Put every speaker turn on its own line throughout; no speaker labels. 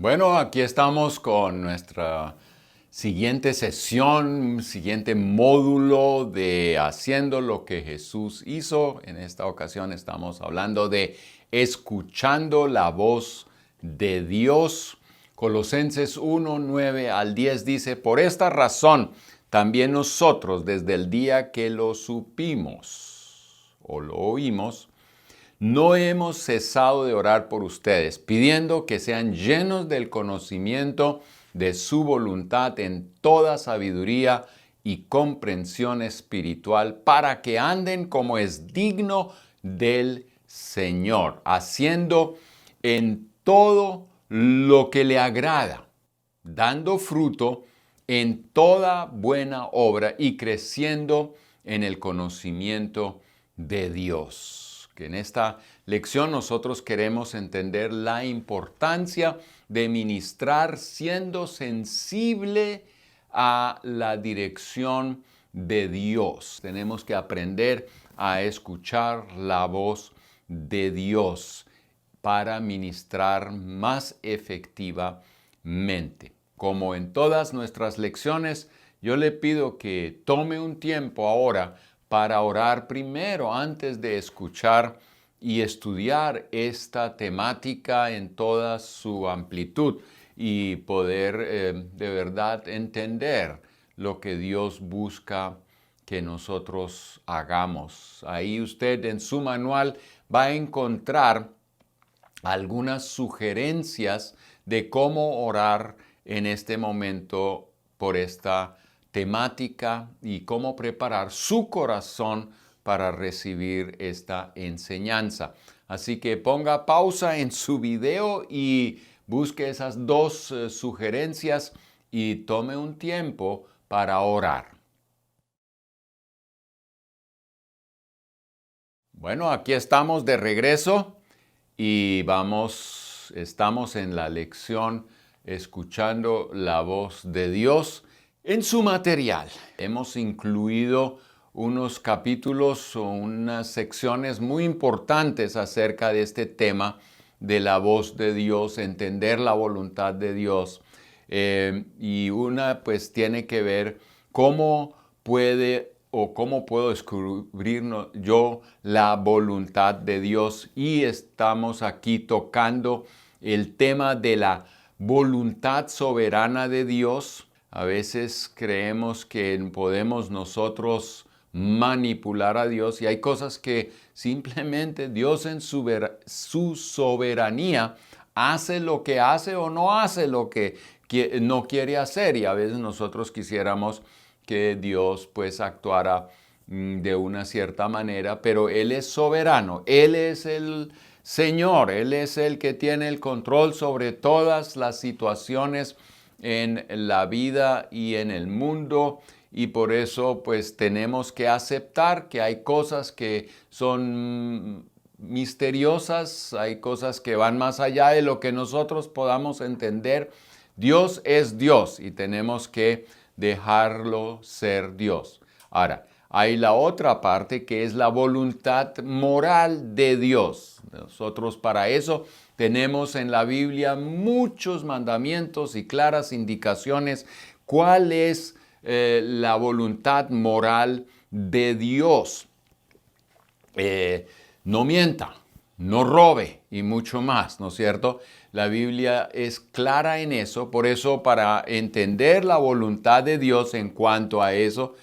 Bueno, aquí estamos con nuestra siguiente sesión, siguiente módulo de Haciendo lo que Jesús hizo. En esta ocasión estamos hablando de escuchando la voz de Dios. Colosenses 1, 9 al 10 dice, por esta razón también nosotros desde el día que lo supimos o lo oímos, no hemos cesado de orar por ustedes, pidiendo que sean llenos del conocimiento de su voluntad en toda sabiduría y comprensión espiritual, para que anden como es digno del Señor, haciendo en todo lo que le agrada, dando fruto en toda buena obra y creciendo en el conocimiento de Dios. Que en esta lección nosotros queremos entender la importancia de ministrar siendo sensible a la dirección de Dios. Tenemos que aprender a escuchar la voz de Dios para ministrar más efectivamente. Como en todas nuestras lecciones, yo le pido que tome un tiempo ahora para orar primero antes de escuchar y estudiar esta temática en toda su amplitud y poder de verdad entender lo que Dios busca que nosotros hagamos. Ahí usted en su manual va a encontrar algunas sugerencias de cómo orar en este momento por esta temática y cómo preparar su corazón para recibir esta enseñanza. Así que ponga pausa en su video y busque esas dos sugerencias y tome un tiempo para orar. Bueno, aquí estamos de regreso y estamos en la lección escuchando la voz de Dios en su material. Hemos incluido unos capítulos o unas secciones muy importantes acerca de este tema de la voz de Dios, entender la voluntad de Dios. Y una pues tiene que ver cómo cómo puedo descubrir yo la voluntad de Dios. Y estamos aquí tocando el tema de la voluntad soberana de Dios. A veces creemos que podemos nosotros manipular a Dios y hay cosas que simplemente Dios en su soberanía hace lo que hace o no hace lo que no quiere hacer, y a veces nosotros quisiéramos que Dios pues actuara de una cierta manera, pero Él es soberano, Él es el Señor, Él es el que tiene el control sobre todas las situaciones en la vida y en el mundo, y por eso pues tenemos que aceptar que hay cosas que son misteriosas, hay cosas que van más allá de lo que nosotros podamos entender. Dios es Dios y tenemos que dejarlo ser Dios. Ahora, hay la otra parte que es la voluntad moral de Dios. Nosotros para eso tenemos en la Biblia muchos mandamientos y claras indicaciones cuál es la voluntad moral de Dios. No mienta, no robe y mucho más, ¿no es cierto? La Biblia es clara en eso, por eso para entender la voluntad de Dios en cuanto a eso,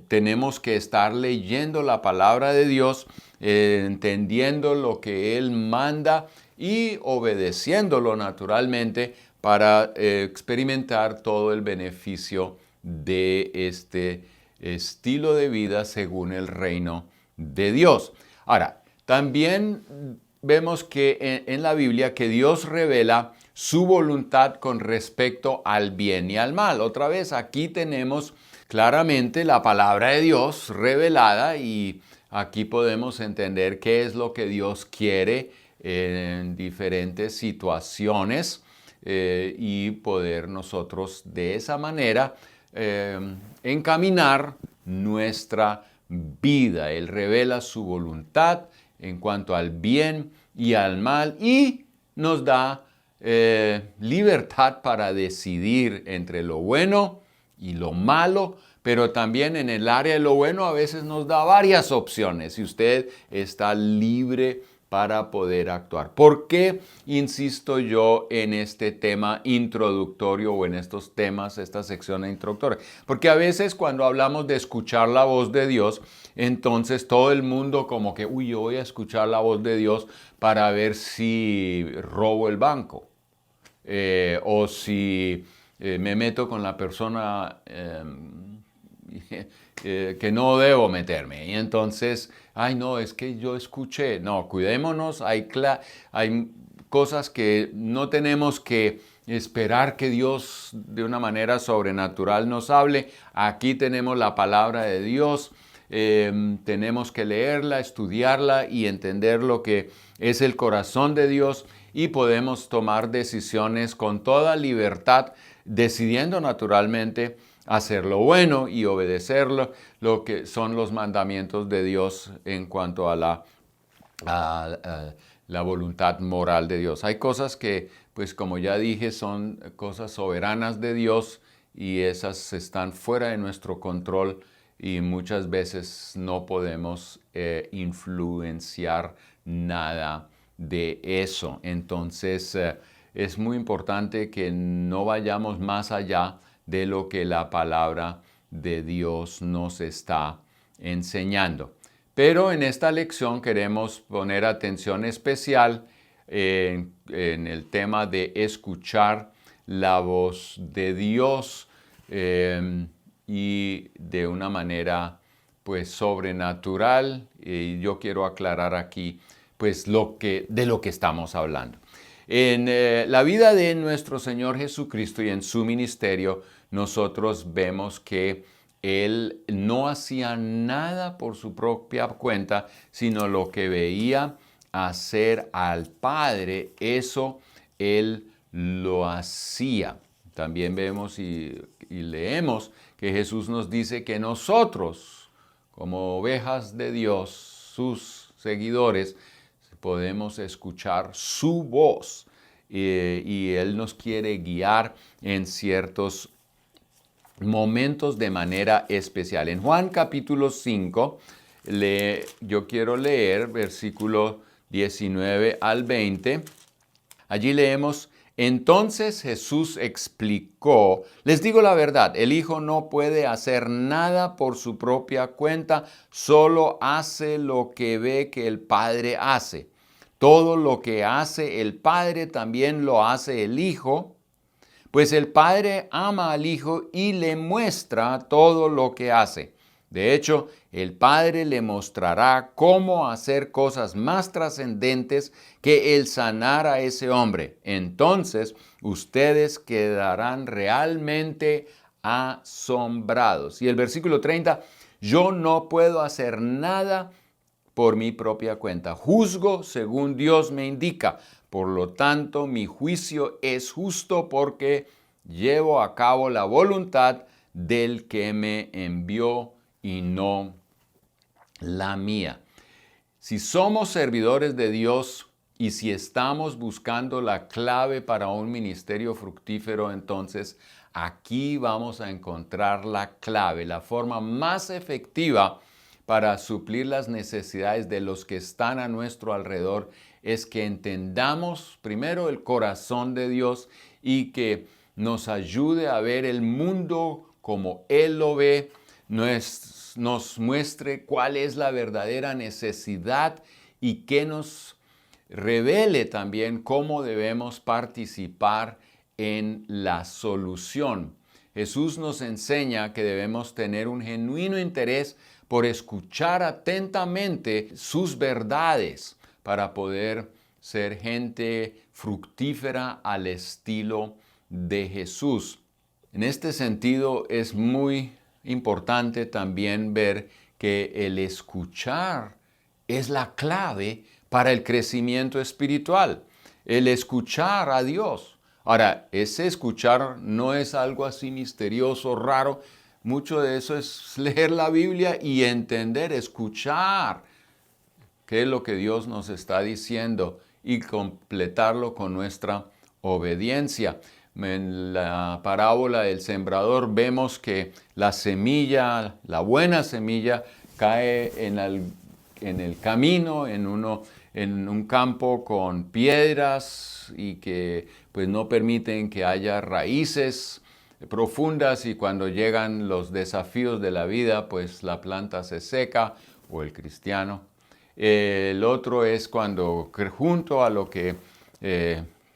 tenemos que estar leyendo la palabra de Dios, entendiendo lo que Él manda y obedeciéndolo naturalmente para experimentar todo el beneficio de este estilo de vida según el reino de Dios. Ahora, también vemos que en la Biblia que Dios revela su voluntad con respecto al bien y al mal. Otra vez aquí tenemos claramente la palabra de Dios revelada y aquí podemos entender qué es lo que Dios quiere en diferentes situaciones y poder nosotros de esa manera encaminar nuestra vida. Él revela su voluntad en cuanto al bien y al mal y nos da libertad para decidir entre lo bueno y lo malo, pero también en el área de lo bueno a veces nos da varias opciones y usted está libre para poder actuar. ¿Por qué insisto yo en este tema introductorio o en estos temas, esta sección introductoria? Porque a veces cuando hablamos de escuchar la voz de Dios, entonces todo el mundo como que, uy, yo voy a escuchar la voz de Dios para ver si robo el banco. O si me meto con la persona que no debo meterme. Y entonces, ay no, es que yo escuché. No, cuidémonos, hay cosas que no tenemos que esperar que Dios de una manera sobrenatural nos hable. Aquí tenemos la palabra de Dios. Tenemos que leerla, estudiarla y entender lo que es el corazón de Dios y podemos tomar decisiones con toda libertad, decidiendo naturalmente hacer lo bueno y obedecerlo, lo que son los mandamientos de Dios en cuanto a la voluntad moral de Dios. Hay cosas que, pues como ya dije, son cosas soberanas de Dios y esas están fuera de nuestro control y muchas veces no podemos influenciar nada de eso. Entonces, es muy importante que no vayamos más allá de lo que la palabra de Dios nos está enseñando. Pero en esta lección queremos poner atención especial en el tema de escuchar la voz de Dios y de una manera pues sobrenatural. Y yo quiero aclarar aquí pues de lo que estamos hablando. En la vida de nuestro Señor Jesucristo y en su ministerio, nosotros vemos que Él no hacía nada por su propia cuenta, sino lo que veía hacer al Padre, eso Él lo hacía. También vemos y leemos que Jesús nos dice que nosotros, como ovejas de Dios, sus seguidores, podemos escuchar su voz y Él nos quiere guiar en ciertos momentos de manera especial. En Juan capítulo 5, yo quiero leer versículo 19 al 20. Allí leemos: entonces Jesús explicó, les digo la verdad, el Hijo no puede hacer nada por su propia cuenta, solo hace lo que ve que el Padre hace. Todo lo que hace el Padre también lo hace el Hijo, pues el Padre ama al Hijo y le muestra todo lo que hace. De hecho, el Padre le mostrará cómo hacer cosas más trascendentes que el sanar a ese hombre. Entonces, ustedes quedarán realmente asombrados. Y el versículo 30, yo no puedo hacer nada por mi propia cuenta. Juzgo según Dios me indica. Por lo tanto, mi juicio es justo porque llevo a cabo la voluntad del que me envió y no la mía. Si somos servidores de Dios y si estamos buscando la clave para un ministerio fructífero, entonces aquí vamos a encontrar la clave, la forma más efectiva para suplir las necesidades de los que están a nuestro alrededor es que entendamos primero el corazón de Dios y que nos ayude a ver el mundo como Él lo ve, nos muestre cuál es la verdadera necesidad y que nos revele también cómo debemos participar en la solución. Jesús nos enseña que debemos tener un genuino interés por escuchar atentamente sus verdades para poder ser gente fructífera al estilo de Jesús. En este sentido es muy importante también ver que el escuchar es la clave para el crecimiento espiritual. El escuchar a Dios. Ahora, ese escuchar no es algo así misterioso, raro. Mucho de eso es leer la Biblia y entender, escuchar qué es lo que Dios nos está diciendo y completarlo con nuestra obediencia. En la parábola del sembrador vemos que la semilla, la buena semilla, cae en el camino, en un campo con piedras y que pues no permiten que haya raíces profundas, y cuando llegan los desafíos de la vida, pues la planta se seca, o el cristiano. El otro es cuando junto a lo que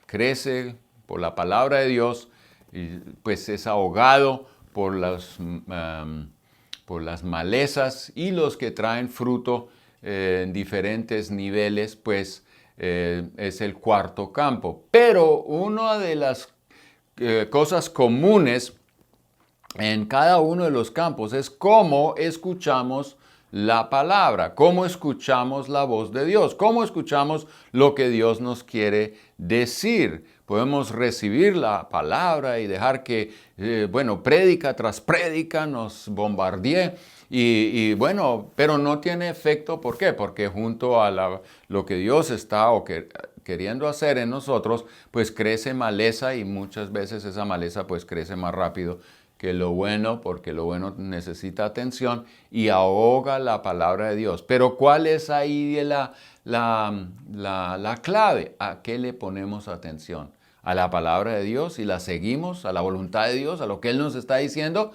crece por la palabra de Dios, pues es ahogado por las malezas, y los que traen fruto en diferentes niveles, pues es el cuarto campo. Pero una de las cosas comunes en cada uno de los campos es cómo escuchamos la palabra, cómo escuchamos la voz de Dios, cómo escuchamos lo que Dios nos quiere decir. Podemos recibir la palabra y dejar que, prédica tras prédica nos bombardee, pero no tiene efecto. ¿Por qué? Porque junto a lo que Dios está queriendo hacer en nosotros, pues crece maleza, y muchas veces esa maleza pues crece más rápido que lo bueno, porque lo bueno necesita atención y ahoga la palabra de Dios. Pero ¿cuál es ahí la clave? ¿A qué le ponemos atención? ¿A la palabra de Dios y la seguimos? ¿A la voluntad de Dios? ¿A lo que Él nos está diciendo?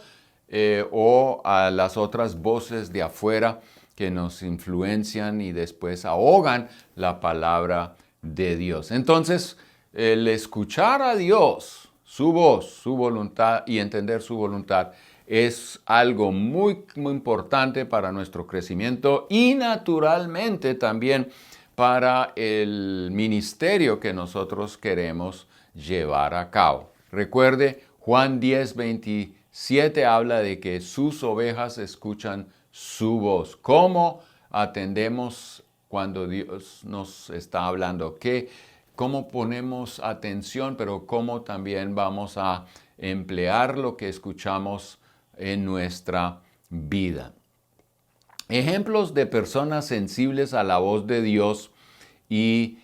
¿O a las otras voces de afuera que nos influencian y después ahogan la palabra de Dios? Entonces, el escuchar a Dios, su voz, su voluntad, y entender su voluntad, es algo muy, muy importante para nuestro crecimiento, y naturalmente también para el ministerio que nosotros queremos llevar a cabo. Recuerde, Juan 10:27 habla de que sus ovejas escuchan su voz. ¿Cómo atendemos cuando Dios nos está hablando? ¿Cómo ponemos atención, pero cómo también vamos a emplear lo que escuchamos en nuestra vida? Ejemplos de personas sensibles a la voz de Dios y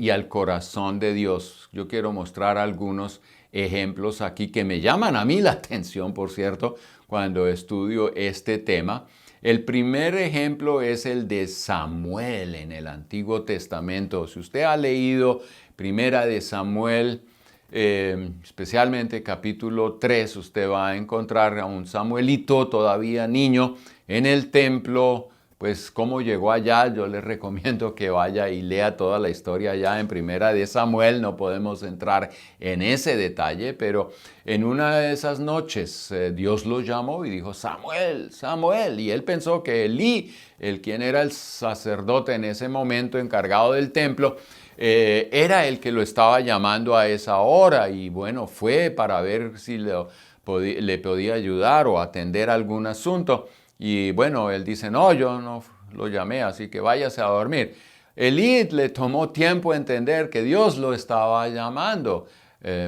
al corazón de Dios. Yo quiero mostrar algunos ejemplos aquí que me llaman a mí la atención, por cierto, cuando estudio este tema. El primer ejemplo es el de Samuel en el Antiguo Testamento. Si usted ha leído Primera de Samuel, especialmente capítulo 3, usted va a encontrar a un Samuelito todavía niño en el templo. Pues cómo llegó allá, yo les recomiendo que vaya y lea toda la historia allá en Primera de Samuel. No podemos entrar en ese detalle, pero en una de esas noches Dios lo llamó y dijo: Samuel, Samuel. Y él pensó que Elí, quien era el sacerdote en ese momento encargado del templo, era el que lo estaba llamando a esa hora. Y bueno, fue para ver si le podía ayudar o atender algún asunto. Y bueno, él dice: no, yo no lo llamé, así que váyase a dormir. Elí le tomó tiempo entender que Dios lo estaba llamando,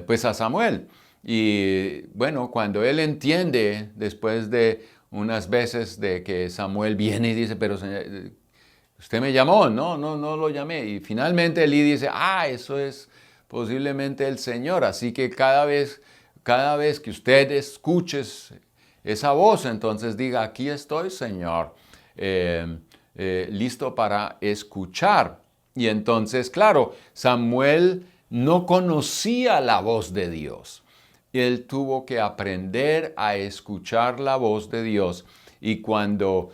pues a Samuel. Y bueno, cuando él entiende, después de unas veces de que Samuel viene y dice: pero señor, usted me llamó. No lo llamé. Y finalmente Elí dice: eso es posiblemente el Señor. Así que cada vez que usted escuche esa voz, entonces diga: aquí estoy, Señor, listo para escuchar. Y entonces, claro, Samuel no conocía la voz de Dios. Él tuvo que aprender a escuchar la voz de Dios. Y cuando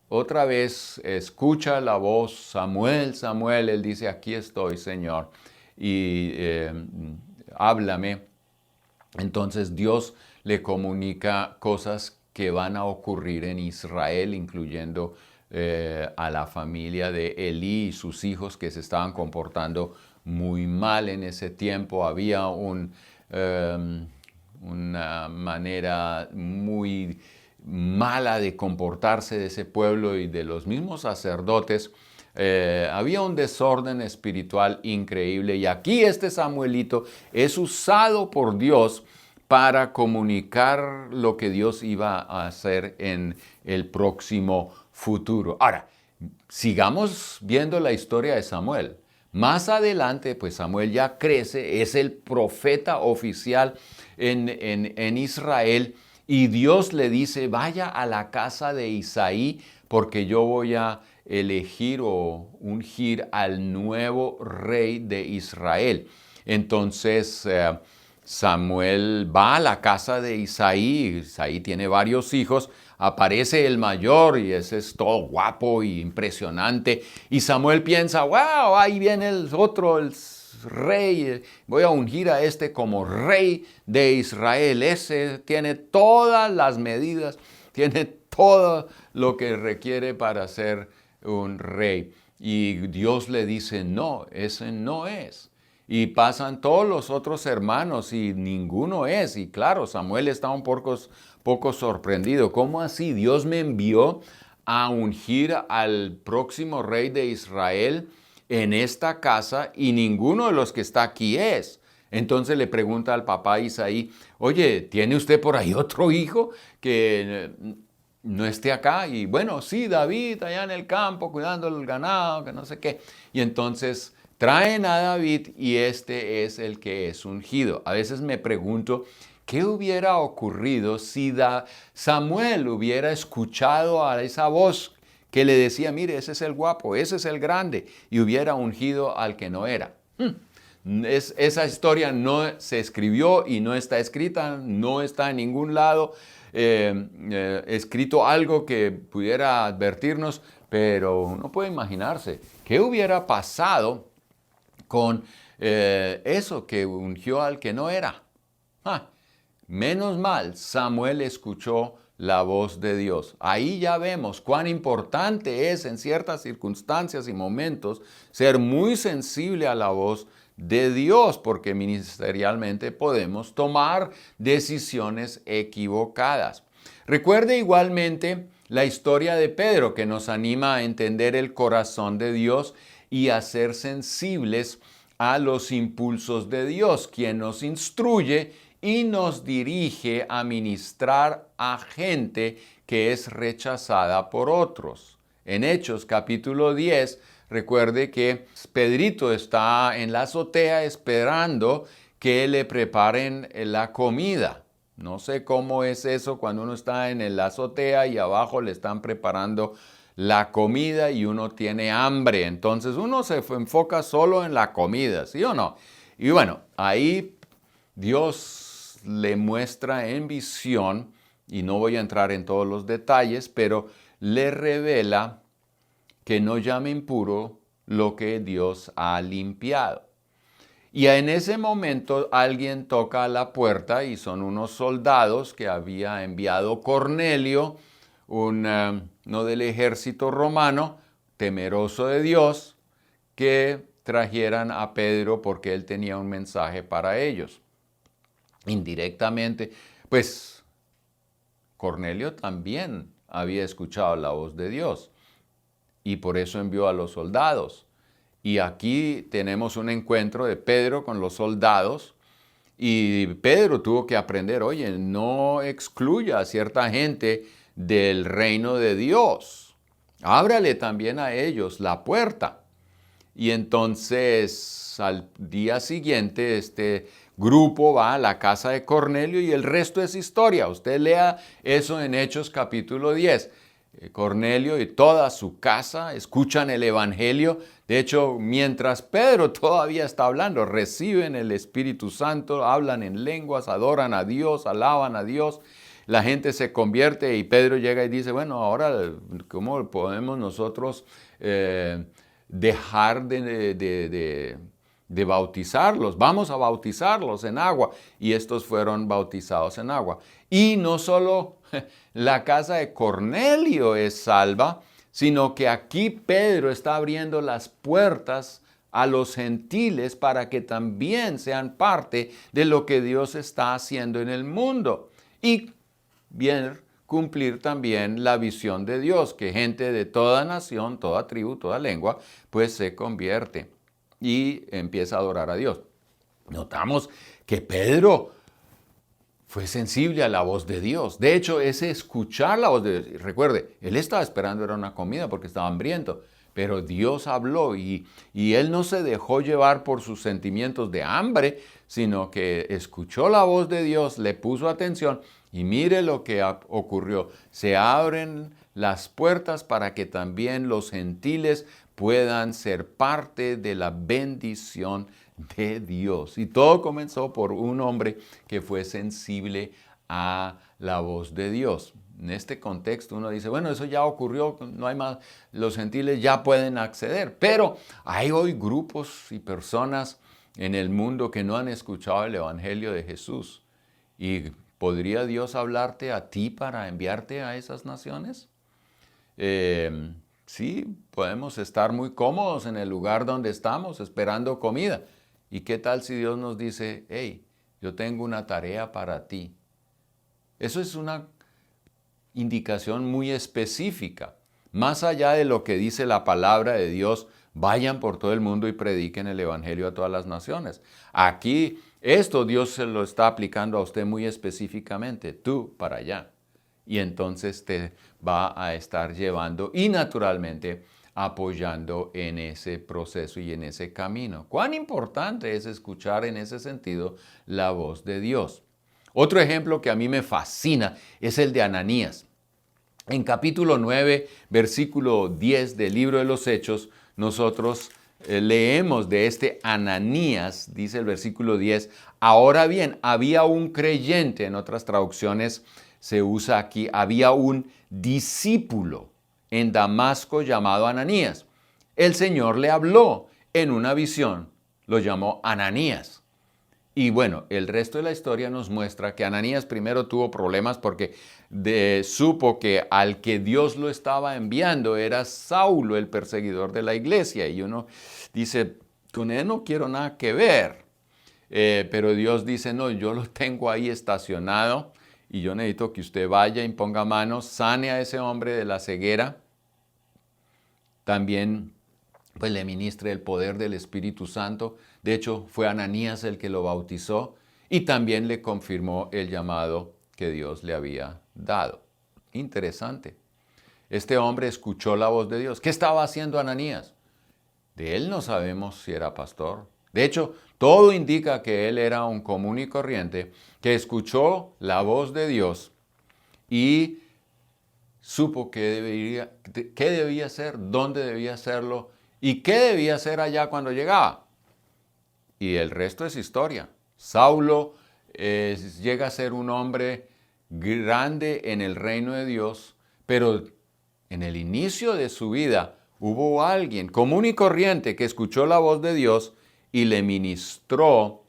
otra vez escucha la voz: Samuel, Samuel, él dice: aquí estoy, Señor, y háblame. Entonces Dios le comunica cosas que van a ocurrir en Israel, incluyendo a la familia de Elí y sus hijos, que se estaban comportando muy mal en ese tiempo. Había una manera muy mala de comportarse de ese pueblo y de los mismos sacerdotes. Había un desorden espiritual increíble, y aquí este Samuelito es usado por Dios para comunicar lo que Dios iba a hacer en el próximo futuro. Ahora, sigamos viendo la historia de Samuel. Más adelante, pues Samuel ya crece, es el profeta oficial en Israel, y Dios le dice, vaya a la casa de Isaí, porque yo voy a elegir o ungir al nuevo rey de Israel. Entonces Samuel va a la casa de Isaí. Isaí tiene varios hijos. Aparece el mayor y ese es todo guapo y impresionante. Y Samuel piensa, wow, ahí viene el otro, el rey. Voy a ungir a este como rey de Israel. Ese tiene todas las medidas, tiene todo lo que requiere para ser un rey. Y Dios le dice, no, ese no es. Y pasan todos los otros hermanos y ninguno es. Y claro, Samuel está un poco sorprendido. ¿Cómo así? Dios me envió a ungir al próximo rey de Israel en esta casa y ninguno de los que está aquí es. Entonces le pregunta al papá Isaí, oye, ¿tiene usted por ahí otro hijo que no esté acá? Y bueno, sí, David allá en el campo cuidando el ganado, que no sé qué. Y entonces traen a David y este es el que es ungido. A veces me pregunto, ¿qué hubiera ocurrido si Samuel hubiera escuchado a esa voz que le decía, mire, ese es el guapo, ese es el grande, y hubiera ungido al que no era? Esa historia no se escribió y no está escrita, no está en ningún lado escrito algo que pudiera advertirnos, pero uno puede imaginarse qué hubiera pasado con eso que ungió al que no era. Menos mal, Samuel escuchó la voz de Dios. Ahí ya vemos cuán importante es en ciertas circunstancias y momentos ser muy sensible a la voz de Dios, porque ministerialmente podemos tomar decisiones equivocadas. Recuerde igualmente la historia de Pedro, que nos anima a entender el corazón de Dios y a ser sensibles a los impulsos de Dios, quien nos instruye y nos dirige a ministrar a gente que es rechazada por otros. En Hechos capítulo 10, recuerde que Pedrito está en la azotea esperando que le preparen la comida. No sé cómo es eso cuando uno está en la azotea y abajo le están preparando la comida y uno tiene hambre. Entonces uno se enfoca solo en la comida, ¿sí o no? Y bueno, ahí Dios le muestra en visión, y no voy a entrar en todos los detalles, pero le revela que no llame impuro lo que Dios ha limpiado. Y en ese momento alguien toca a la puerta y son unos soldados que había enviado Cornelio, no del ejército romano, temeroso de Dios, que trajeran a Pedro porque él tenía un mensaje para ellos. Indirectamente, pues Cornelio también había escuchado la voz de Dios y por eso envió a los soldados. Y aquí tenemos un encuentro de Pedro con los soldados y Pedro tuvo que aprender, oye, no excluya a cierta gente del reino de Dios. Ábrale también a ellos la puerta. Y entonces al día siguiente este grupo va a la casa de Cornelio y el resto es historia. Usted lea eso en Hechos capítulo 10. Cornelio y toda su casa escuchan el evangelio. De hecho, mientras Pedro todavía está hablando, reciben el Espíritu Santo, hablan en lenguas, adoran a Dios, alaban a Dios. La gente se convierte y Pedro llega y dice, bueno, ahora, ¿cómo podemos nosotros dejar de bautizarlos? Vamos a bautizarlos en agua. Y estos fueron bautizados en agua. Y no solo la casa de Cornelio es salva, sino que aquí Pedro está abriendo las puertas a los gentiles para que también sean parte de lo que Dios está haciendo en el mundo. Y bien, cumplir también la visión de Dios, que gente de toda nación, toda tribu, toda lengua, pues se convierte y empieza a adorar a Dios. Notamos que Pedro fue sensible a la voz de Dios. De hecho, ese escuchar la voz de Dios, recuerde, él estaba esperando era una comida porque estaba hambriento, pero Dios habló y él no se dejó llevar por sus sentimientos de hambre, sino que escuchó la voz de Dios, le puso atención y mire lo que ocurrió. Se abren las puertas para que también los gentiles puedan ser parte de la bendición de Dios. Y todo comenzó por un hombre que fue sensible a la voz de Dios. En este contexto uno dice, bueno, eso ya ocurrió, no hay más, los gentiles ya pueden acceder, pero hay hoy grupos y personas en el mundo que no han escuchado el Evangelio de Jesús. ¿Y podría Dios hablarte a ti para enviarte a esas naciones? Sí, podemos estar muy cómodos en el lugar donde estamos esperando comida. ¿Y qué tal si Dios nos dice, hey, yo tengo una tarea para ti? Eso es una indicación muy específica. Más allá de lo que dice la palabra de Dios, vayan por todo el mundo y prediquen el Evangelio a todas las naciones. Aquí, esto Dios se lo está aplicando a usted muy específicamente, tú para allá. Y entonces te va a estar llevando y naturalmente apoyando en ese proceso y en ese camino. Cuán importante es escuchar en ese sentido la voz de Dios. Otro ejemplo que a mí me fascina es el de Ananías. En capítulo 9, versículo 10 del libro de los Hechos, nosotros leemos de este Ananías, dice el versículo 10, ahora bien, había un creyente, en otras traducciones se usa aquí, había un discípulo en Damasco llamado Ananías. El Señor le habló en una visión, lo llamó Ananías. Y bueno, el resto de la historia nos muestra que Ananías primero tuvo problemas porque supo que al que Dios lo estaba enviando era Saulo, el perseguidor de la iglesia. Y uno dice, con él no quiero nada que ver. Pero Dios dice, no, yo lo tengo ahí estacionado y yo necesito que usted vaya, imponga manos, sane a ese hombre de la ceguera. También pues le ministre el poder del Espíritu Santo. De hecho, fue Ananías el que lo bautizó y también le confirmó el llamado que Dios le había dado. Interesante. Este hombre escuchó la voz de Dios. ¿Qué estaba haciendo Ananías? De él no sabemos si era pastor. De hecho, todo indica que él era un común y corriente que escuchó la voz de Dios y supo qué debía hacer, dónde debía hacerlo y qué debía hacer allá cuando llegaba. Y el resto es historia. Saulo llega a ser un hombre grande en el reino de Dios, pero en el inicio de su vida hubo alguien común y corriente que escuchó la voz de Dios y le ministró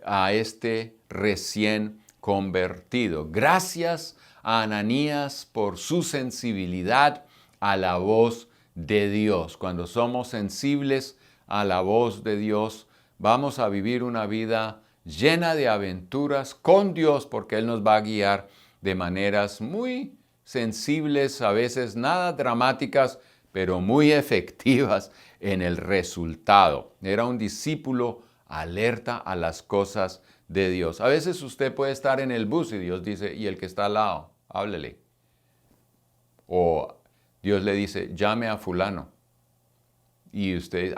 a este recién convertido. Gracias a Ananías por su sensibilidad a la voz de Dios. Cuando somos sensibles a la voz de Dios, vamos a vivir una vida llena de aventuras con Dios porque Él nos va a guiar de maneras muy sensibles, a veces nada dramáticas, pero muy efectivas en el resultado. Era un discípulo alerta a las cosas de Dios. A veces usted puede estar en el bus y Dios dice, y el que está al lado, háblele. O Dios le dice, llame a fulano. Y usted,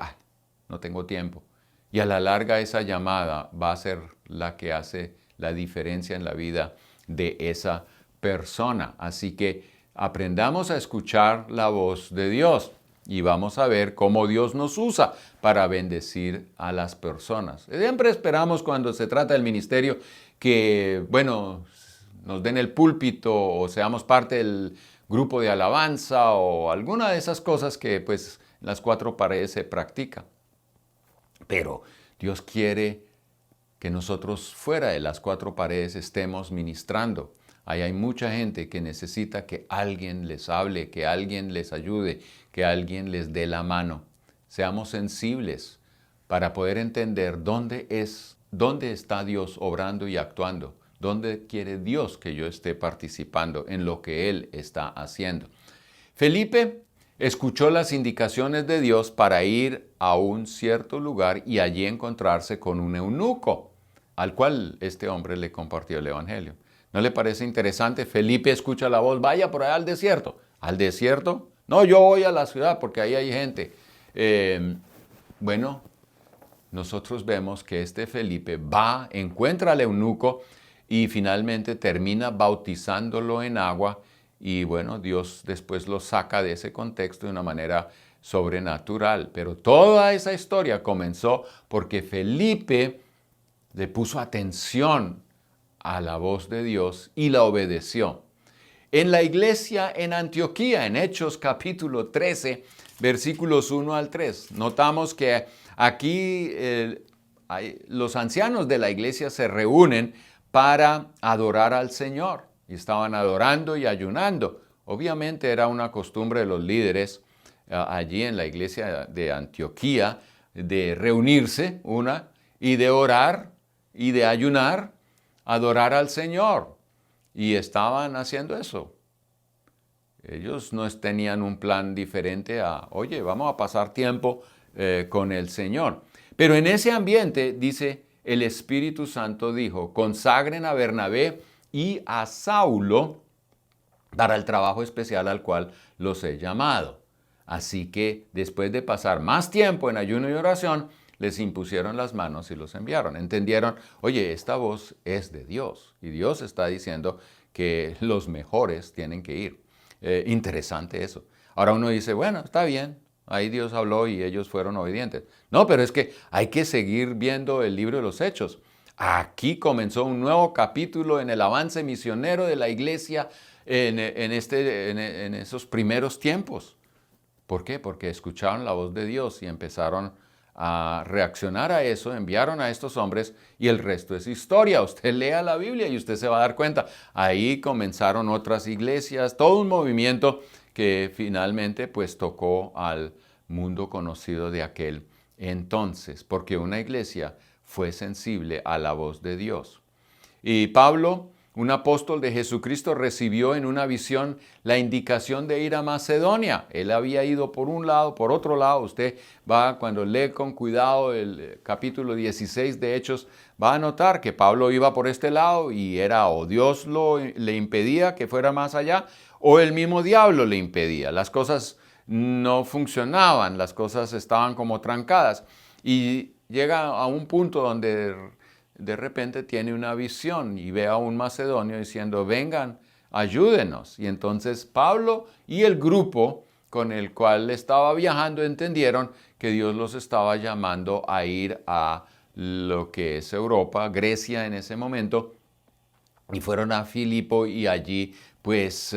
no tengo tiempo. Y a la larga esa llamada va a ser la que hace la diferencia en la vida de esa persona. Así que aprendamos a escuchar la voz de Dios y vamos a ver cómo Dios nos usa para bendecir a las personas. Siempre esperamos cuando se trata del ministerio que, bueno, nos den el púlpito o seamos parte del grupo de alabanza o alguna de esas cosas que pues en las cuatro paredes se practica. Pero Dios quiere que nosotros fuera de las cuatro paredes estemos ministrando. Ahí hay mucha gente que necesita que alguien les hable, que alguien les ayude, que alguien les dé la mano. Seamos sensibles para poder entender dónde está Dios obrando y actuando, dónde quiere Dios que yo esté participando en lo que Él está haciendo. Felipe escuchó las indicaciones de Dios para ir a un cierto lugar y allí encontrarse con un eunuco, al cual este hombre le compartió el evangelio. ¿No le parece interesante? Felipe escucha la voz, vaya por allá al desierto. ¿Al desierto? No, yo voy a la ciudad porque ahí hay gente. Bueno, nosotros vemos que este Felipe va, encuentra al eunuco y finalmente termina bautizándolo en agua y bueno, Dios después lo saca de ese contexto de una manera sobrenatural. Pero toda esa historia comenzó porque Felipe le puso atención a la voz de Dios y la obedeció. En la iglesia en Antioquía, en Hechos capítulo 13, versículos 1 al 3, notamos que aquí los ancianos de la iglesia se reúnen para adorar al Señor. Y estaban adorando y ayunando. Obviamente era una costumbre de los líderes allí en la iglesia de Antioquía de reunirse y de orar y de ayunar, adorar al Señor. Y estaban haciendo eso. Ellos no tenían un plan diferente a, oye, vamos a pasar tiempo con el Señor. Pero en ese ambiente, dice, el Espíritu Santo dijo, consagren a Bernabé y a Saulo para el trabajo especial al cual los he llamado. Así que después de pasar más tiempo en ayuno y oración, les impusieron las manos y los enviaron. Entendieron, oye, esta voz es de Dios y Dios está diciendo que los mejores tienen que ir. Interesante eso. Ahora uno dice, bueno, está bien, ahí Dios habló y ellos fueron obedientes. No, pero es que hay que seguir viendo el libro de los Hechos. Aquí comenzó un nuevo capítulo en el avance misionero de la iglesia en esos primeros tiempos. ¿Por qué? Porque escucharon la voz de Dios y empezaron a reaccionar a eso, enviaron a estos hombres y el resto es historia. Usted lea la Biblia y usted se va a dar cuenta. Ahí comenzaron otras iglesias, todo un movimiento que finalmente pues tocó al mundo conocido de aquel entonces, porque una iglesia fue sensible a la voz de Dios. Y Pablo, un apóstol de Jesucristo, recibió en una visión la indicación de ir a Macedonia. Él había ido por un lado, por otro lado. Usted va, cuando lee con cuidado el capítulo 16 de Hechos, va a notar que Pablo iba por este lado y era o Dios le impedía que fuera más allá o el mismo diablo le impedía. Las cosas no funcionaban, las cosas estaban como trancadas. Y llega a un punto donde de repente tiene una visión y ve a un macedonio diciendo, vengan, ayúdenos. Y entonces Pablo y el grupo con el cual estaba viajando entendieron que Dios los estaba llamando a ir a lo que es Europa, Grecia en ese momento, y fueron a Filipo y allí pues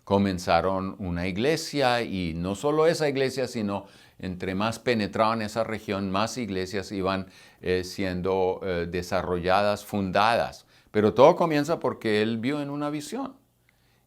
comenzaron una iglesia y no solo esa iglesia, sino entre más penetraban esa región, más iglesias iban siendo desarrolladas, fundadas. Pero todo comienza porque él vio en una visión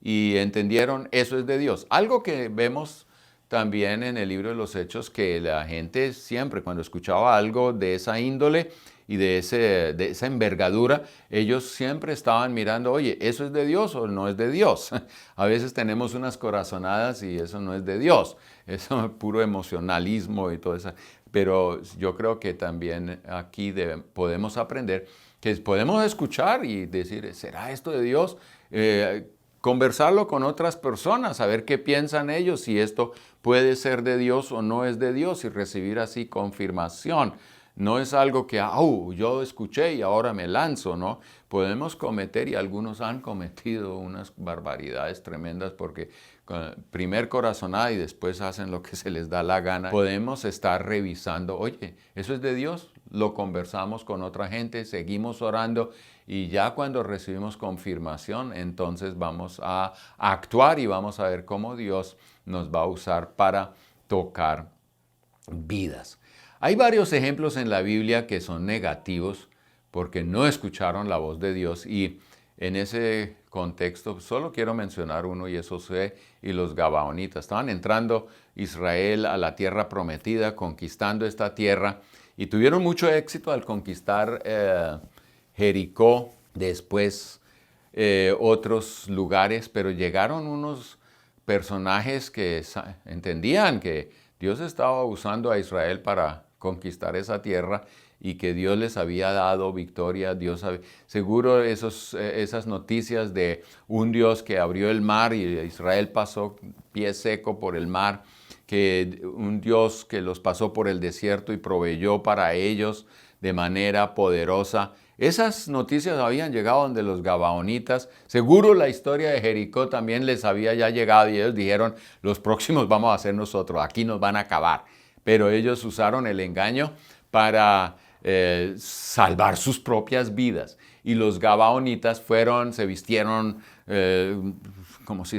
y entendieron eso es de Dios. Algo que vemos también en el libro de los Hechos, que la gente siempre cuando escuchaba algo de esa índole y de esa envergadura, ellos siempre estaban mirando, oye, ¿eso es de Dios o no es de Dios? A veces tenemos unas corazonadas y eso no es de Dios, eso es puro emocionalismo y todo eso. Pero yo creo que también aquí podemos aprender que podemos escuchar y decir, ¿será esto de Dios? Conversarlo con otras personas, saber qué piensan ellos, si esto puede ser de Dios o no es de Dios y recibir así confirmación. No es algo que, yo escuché y ahora me lanzo, ¿no? Podemos cometer, y algunos han cometido unas barbaridades tremendas porque primer corazonada y después hacen lo que se les da la gana. Podemos estar revisando, oye, ¿eso es de Dios? Lo conversamos con otra gente, seguimos orando y ya cuando recibimos confirmación, entonces vamos a actuar y vamos a ver cómo Dios nos va a usar para tocar vidas. Hay varios ejemplos en la Biblia que son negativos porque no escucharon la voz de Dios y en ese contexto solo quiero mencionar uno y es Josué y los Gabaonitas. Estaban entrando Israel a la tierra prometida, conquistando esta tierra y tuvieron mucho éxito al conquistar Jericó, después otros lugares, pero llegaron unos personajes que entendían que Dios estaba usando a Israel para conquistar esa tierra y que Dios les había dado victoria. Seguro esas noticias de un Dios que abrió el mar y Israel pasó pie seco por el mar, que un Dios que los pasó por el desierto y proveyó para ellos de manera poderosa. Esas noticias habían llegado donde los gabaonitas. Seguro la historia de Jericó también les había ya llegado y ellos dijeron, los próximos vamos a ser nosotros, aquí nos van a acabar. Pero ellos usaron el engaño para salvar sus propias vidas. Y los gabaonitas se vistieron como si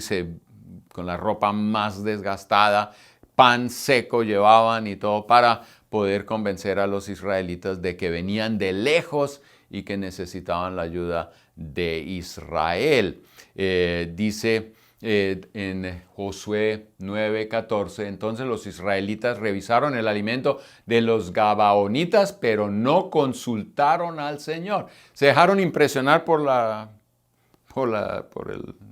con la ropa más desgastada, pan seco llevaban y todo para poder convencer a los israelitas de que venían de lejos y que necesitaban la ayuda de Israel. Dice en Josué 9:14, entonces los israelitas revisaron el alimento de los gabaonitas, pero no consultaron al Señor. Se dejaron impresionar por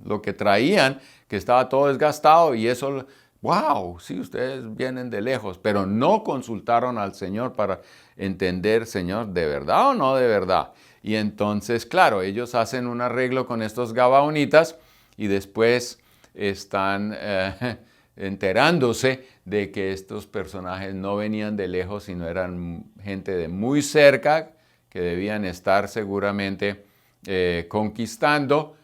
lo que traían, que estaba todo desgastado y eso, wow, sí, ustedes vienen de lejos, pero no consultaron al Señor para entender, Señor, ¿de verdad o no de verdad? Y entonces, claro, ellos hacen un arreglo con estos gabaonitas y después están enterándose de que estos personajes no venían de lejos, sino eran gente de muy cerca, que debían estar seguramente conquistando,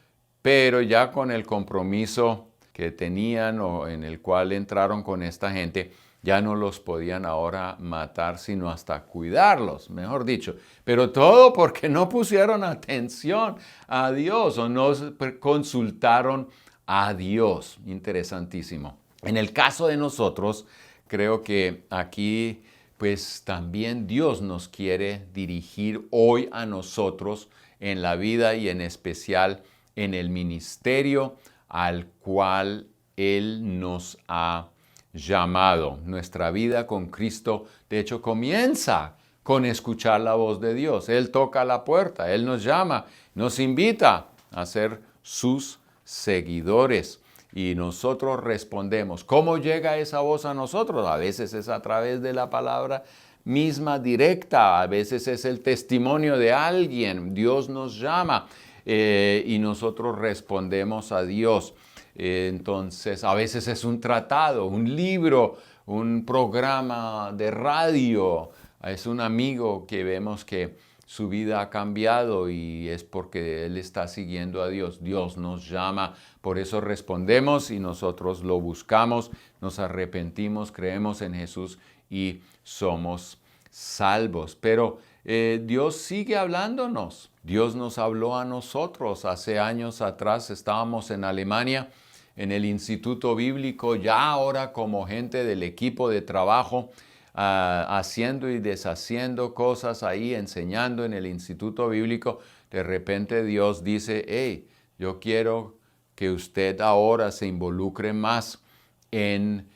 pero ya con el compromiso que tenían o en el cual entraron con esta gente, ya no los podían ahora matar, sino hasta cuidarlos, mejor dicho. Pero todo porque no pusieron atención a Dios o no consultaron a Dios. Interesantísimo. En el caso de nosotros, creo que aquí pues también Dios nos quiere dirigir hoy a nosotros en la vida y en especial en el ministerio al cual Él nos ha llamado. Nuestra vida con Cristo, de hecho, comienza con escuchar la voz de Dios. Él toca la puerta, Él nos llama, nos invita a ser sus seguidores y nosotros respondemos. ¿Cómo llega esa voz a nosotros? A veces es a través de la palabra misma directa, a veces es el testimonio de alguien. Dios nos llama y nosotros respondemos a Dios. Entonces, a veces es un tratado, un libro, un programa de radio. Es un amigo que vemos que su vida ha cambiado y es porque él está siguiendo a Dios. Dios nos llama, por eso respondemos y nosotros lo buscamos, nos arrepentimos, creemos en Jesús y somos salvos. Pero Dios sigue hablándonos. Dios nos habló a nosotros. Hace años atrás estábamos en Alemania, en el Instituto Bíblico, ya ahora como gente del equipo de trabajo, haciendo y deshaciendo cosas ahí, enseñando en el Instituto Bíblico. De repente Dios dice, hey, yo quiero que usted ahora se involucre más en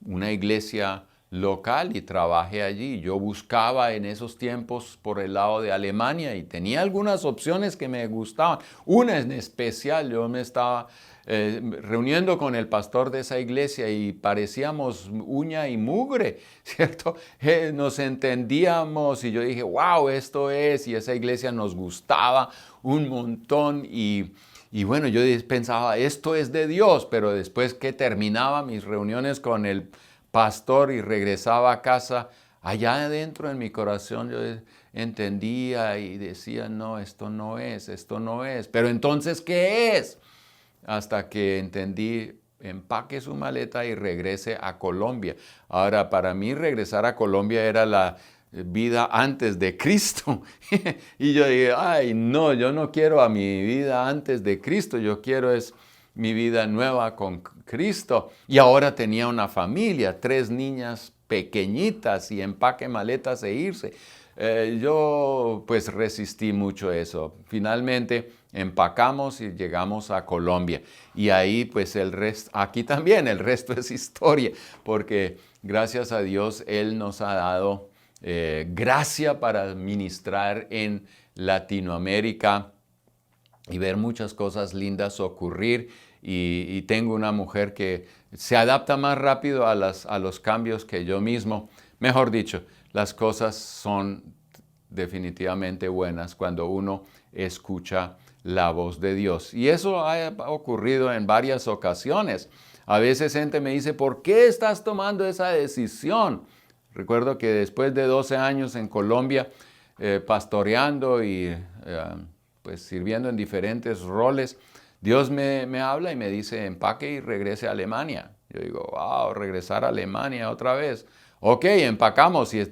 una iglesia local y trabaje allí. Yo buscaba en esos tiempos por el lado de Alemania y tenía algunas opciones que me gustaban. Una en especial, yo me estaba reuniendo con el pastor de esa iglesia y parecíamos uña y mugre, ¿cierto? Nos entendíamos y yo dije, wow, esto es, y esa iglesia nos gustaba un montón y bueno, yo pensaba, esto es de Dios, pero después que terminaba mis reuniones con el pastor y regresaba a casa, allá adentro en mi corazón yo entendía y decía, no, esto no es, pero entonces, ¿qué es? Hasta que entendí, empaque su maleta y regrese a Colombia. Ahora, para mí regresar a Colombia era la vida antes de Cristo. Y yo dije, ay, no, yo no quiero a mi vida antes de Cristo, yo quiero es mi vida nueva con Cristo. Y ahora tenía una familia, 3 niñas pequeñitas y empaque maletas e irse. Yo pues resistí mucho eso. Finalmente empacamos y llegamos a Colombia. Y ahí pues aquí también el resto es historia, porque gracias a Dios Él nos ha dado gracia para ministrar en Latinoamérica y ver muchas cosas lindas ocurrir. Y tengo una mujer que se adapta más rápido a los cambios que yo mismo. Mejor dicho, las cosas son definitivamente buenas cuando uno escucha la voz de Dios. Y eso ha ocurrido en varias ocasiones. A veces gente me dice, ¿por qué estás tomando esa decisión? Recuerdo que después de 12 años en Colombia, pastoreando y pues sirviendo en diferentes roles, Dios me habla y me dice, empaque y regrese a Alemania. Yo digo, wow, regresar a Alemania otra vez. Ok, empacamos y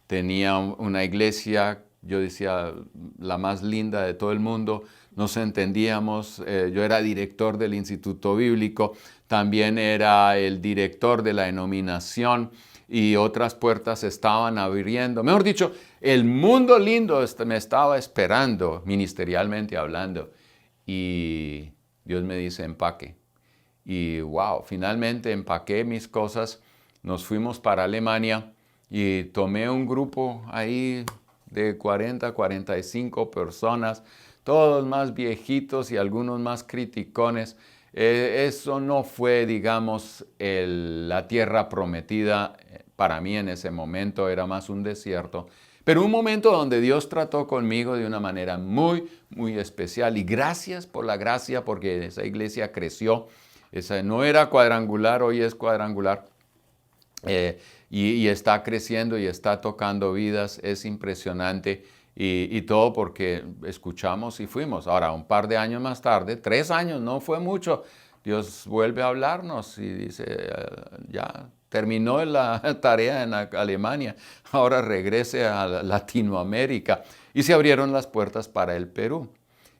tenía una iglesia, yo decía, la más linda de todo el mundo. Nos entendíamos, yo era director del Instituto Bíblico, también era el director de la denominación y otras puertas estaban abriendo. Mejor dicho, el mundo lindo me estaba esperando, ministerialmente hablando. Y Dios me dice, empaque. Y wow, finalmente empaqué mis cosas, nos fuimos para Alemania y tomé un grupo ahí de 40, 45 personas, todos más viejitos y algunos más criticones. Eso no fue, digamos, la tierra prometida para mí en ese momento, era más un desierto. Pero un momento donde Dios trató conmigo de una manera muy, muy especial. Y gracias por la gracia, porque esa iglesia creció. Esa no era cuadrangular, hoy es cuadrangular. Y está creciendo y está tocando vidas. Es impresionante. Y todo porque escuchamos y fuimos. Ahora, un par de años más tarde, 3 años, no fue mucho, Dios vuelve a hablarnos y dice, ya terminó la tarea en Alemania, ahora regrese a Latinoamérica. Y se abrieron las puertas para el Perú.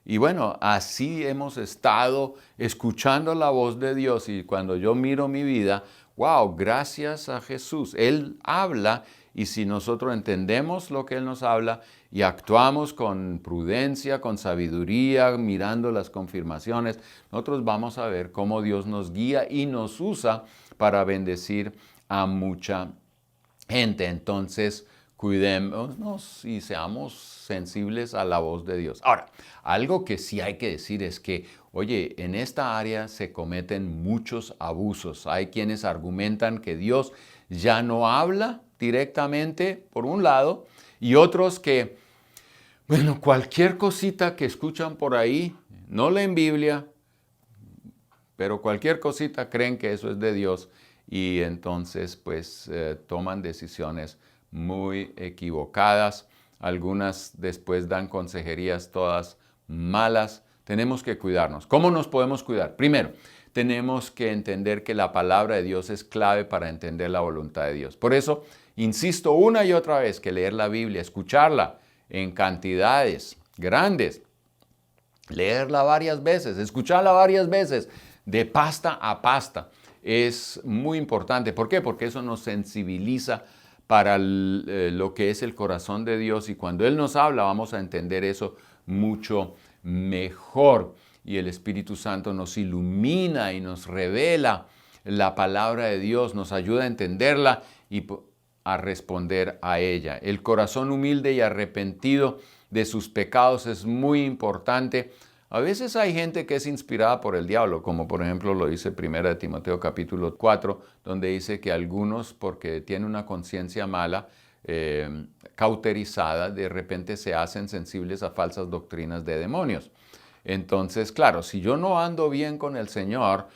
Y bueno, así hemos estado escuchando la voz de Dios y cuando yo miro mi vida, wow, gracias a Jesús. Él habla y si nosotros entendemos lo que Él nos habla y actuamos con prudencia, con sabiduría, mirando las confirmaciones, nosotros vamos a ver cómo Dios nos guía y nos usa para bendecir a mucha gente. Entonces, cuidémonos y seamos sensibles a la voz de Dios. Ahora, algo que sí hay que decir es que, oye, en esta área se cometen muchos abusos. Hay quienes argumentan que Dios ya no habla directamente, por un lado, y otros que, bueno, cualquier cosita que escuchan por ahí, no leen Biblia, pero cualquier cosita creen que eso es de Dios y entonces pues toman decisiones muy equivocadas. Algunas después dan consejerías todas malas. Tenemos que cuidarnos. ¿Cómo nos podemos cuidar? Primero, tenemos que entender que la palabra de Dios es clave para entender la voluntad de Dios. Por eso, insisto una y otra vez que leer la Biblia, escucharla en cantidades grandes, leerla varias veces, escucharla varias veces, de pasta a pasta, es muy importante. ¿Por qué? Porque eso nos sensibiliza para lo que es el corazón de Dios y cuando Él nos habla vamos a entender eso mucho mejor y el Espíritu Santo nos ilumina y nos revela la palabra de Dios, nos ayuda a entenderla y a responder a ella. El corazón humilde y arrepentido de sus pecados es muy importante. A veces hay gente que es inspirada por el diablo, como por ejemplo lo dice 1 Timoteo capítulo 4, donde dice que algunos, porque tienen una conciencia mala, cauterizada, de repente se hacen sensibles a falsas doctrinas de demonios. Entonces, claro, si yo no ando bien con el Señor,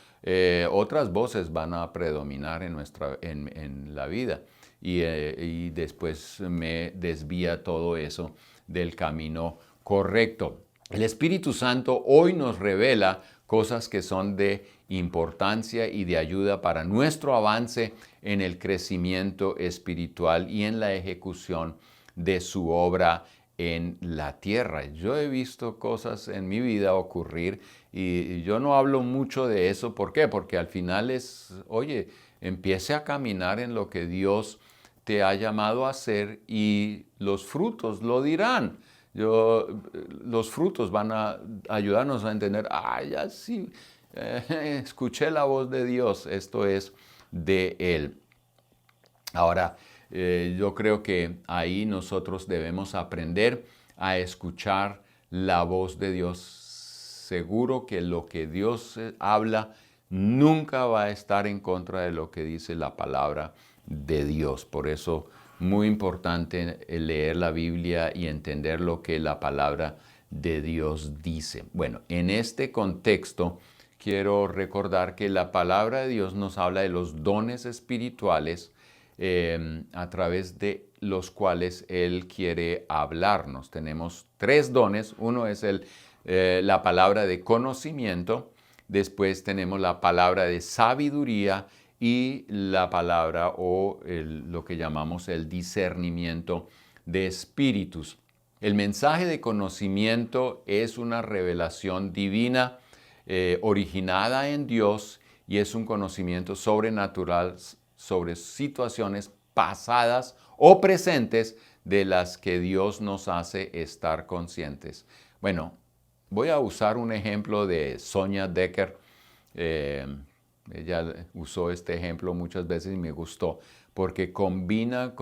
otras voces van a predominar en la vida y después me desvía todo eso del camino correcto. El Espíritu Santo hoy nos revela cosas que son de importancia y de ayuda para nuestro avance en el crecimiento espiritual y en la ejecución de su obra en la tierra. Yo he visto cosas en mi vida ocurrir y yo no hablo mucho de eso. ¿Por qué? Porque al final es, oye, empiece a caminar en lo que Dios te ha llamado a hacer y los frutos lo dirán. Los frutos van a ayudarnos a entender, ya sí, escuché la voz de Dios, esto es de Él. Ahora, yo creo que ahí nosotros debemos aprender a escuchar la voz de Dios. Seguro que lo que Dios habla nunca va a estar en contra de lo que dice la palabra de Dios. Por eso muy importante leer la Biblia y entender lo que la palabra de Dios dice. Bueno, en este contexto quiero recordar que la palabra de Dios nos habla de los dones espirituales a través de los cuales Él quiere hablarnos. Tenemos 3 dones. Uno es la palabra de conocimiento. Después tenemos la palabra de sabiduría y la palabra o lo que llamamos el discernimiento de espíritus. El mensaje de conocimiento es una revelación divina originada en Dios y es un conocimiento sobrenatural sobre situaciones pasadas o presentes de las que Dios nos hace estar conscientes. Bueno, voy a usar un ejemplo de Sonia Decker. Ella usó este ejemplo muchas veces y me gustó porque combina